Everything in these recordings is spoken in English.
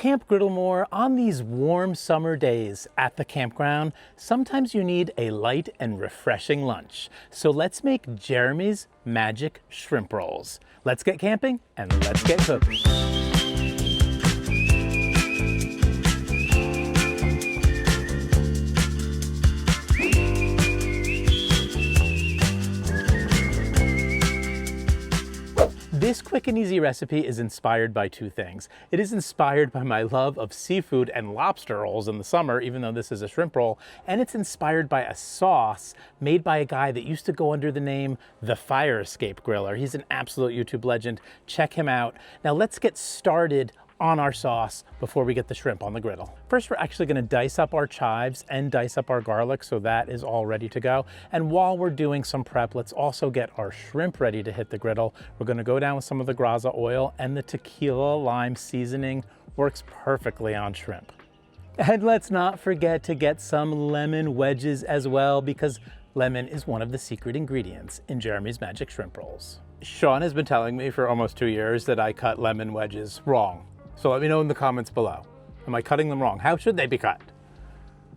Camp Griddlemore, on these warm summer days at the campground, sometimes you need a light and refreshing lunch. So let's make Jeremy's Magic Shrimp Rolls. Let's get camping and let's get cooking. This quick and easy recipe is inspired by two things. It is inspired by my love of seafood and lobster rolls in the summer, even though this is a shrimp roll, and it's inspired by a sauce made by a guy that used to go under the name The Fire Escape Griller. He's an absolute YouTube legend. Check him out. Now let's get started on our sauce before we get the shrimp on the griddle. First, we're actually gonna dice up our chives and dice up our garlic, so that is all ready to go. And while we're doing some prep, let's also get our shrimp ready to hit the griddle. We're gonna go down with some of the graza oil, and the tequila lime seasoning works perfectly on shrimp. And let's not forget to get some lemon wedges as well, because lemon is one of the secret ingredients in Jeremy's Magic Shrimp Rolls. Sean has been telling me for almost 2 years that I cut lemon wedges wrong. So let me know in the comments below. Am I cutting them wrong? How should they be cut?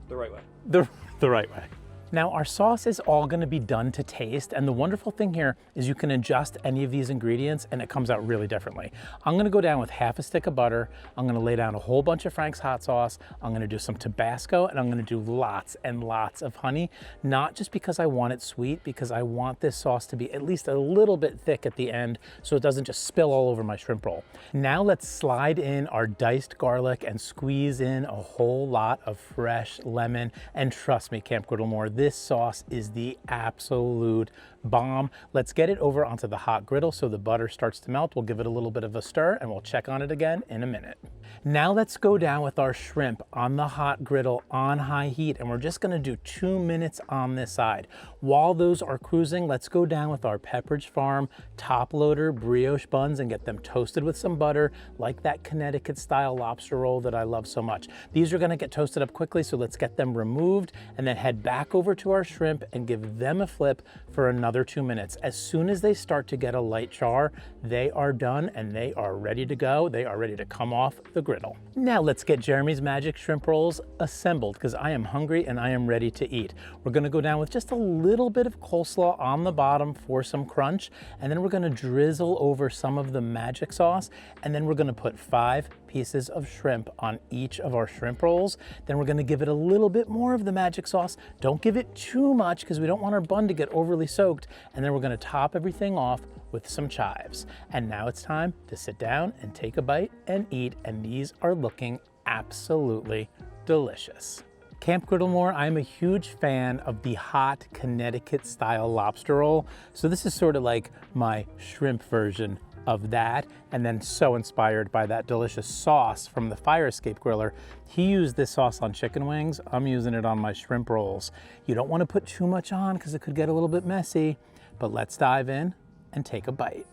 The right way. The right way. Now our sauce is all gonna be done to taste, and the wonderful thing here is you can adjust any of these ingredients and it comes out really differently. I'm gonna go down with half a stick of butter, I'm gonna lay down a whole bunch of Frank's hot sauce, I'm gonna do some Tabasco, and I'm gonna do lots and lots of honey, not just because I want it sweet, because I want this sauce to be at least a little bit thick at the end so it doesn't just spill all over my shrimp roll. Now let's slide in our diced garlic and squeeze in a whole lot of fresh lemon, and trust me, Camp Griddlemore, this sauce is the absolute bomb. Let's get it over onto the hot griddle so the butter starts to melt. We'll give it a little bit of a stir and we'll check on it again in a minute. Now let's go down with our shrimp on the hot griddle on high heat, and we're just gonna do 2 minutes on this side. While those are cruising, let's go down with our Pepperidge Farm top loader brioche buns and get them toasted with some butter, like that Connecticut-style lobster roll that I love so much. These are gonna get toasted up quickly, so let's get them removed and then head back over to our shrimp and give them a flip for another 2 minutes. As soon as they start to get a light char, they are done and they are ready to go. They are ready to come off the griddle. Now let's get Jeremy's Magic Shrimp Rolls assembled, because I am hungry and I am ready to eat. We're gonna go down with just a little bit of coleslaw on the bottom for some crunch, and then we're gonna drizzle over some of the magic sauce, and then we're gonna put 5 pieces of shrimp on each of our shrimp rolls. Then we're gonna give it a little bit more of the magic sauce. Don't give it too much because we don't want our bun to get overly soaked. And then we're gonna top everything off with some chives. And now it's time to sit down and take a bite and eat. And these are looking absolutely delicious. Camp Griddlemore, I'm a huge fan of the hot Connecticut-style lobster roll. So this is sort of like my shrimp version of that, and then so inspired by that delicious sauce from the Fire Escape Griller. He used this sauce on chicken wings. I'm using it on my shrimp rolls. You don't want to put too much on because it could get a little bit messy, but let's dive in and take a bite.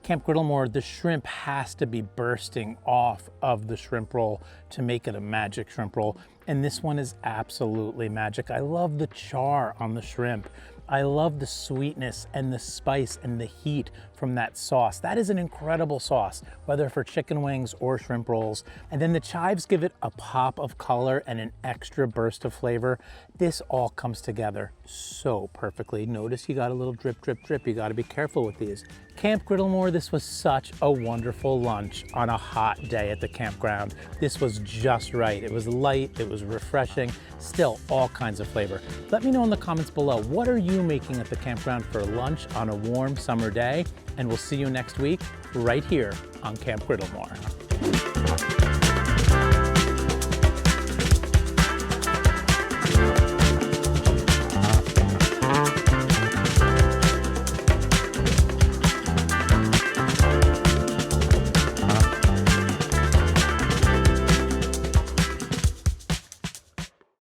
Camp Griddlemore, the shrimp has to be bursting off of the shrimp roll to make it a magic shrimp roll, and this one is absolutely magic. I love the char on the shrimp. I love the sweetness and the spice and the heat from that sauce. That is an incredible sauce, whether for chicken wings or shrimp rolls. And then the chives give it a pop of color and an extra burst of flavor. This all comes together so perfectly. Notice you got a little drip, drip, drip. You gotta be careful with these. Camp Griddlemore, this was such a wonderful lunch on a hot day at the campground. This was just right. It was light, it was refreshing, still all kinds of flavor. Let me know in the comments below, what are you making at the campground for lunch on a warm summer day? And we'll see you next week right here on Camp Griddlemore.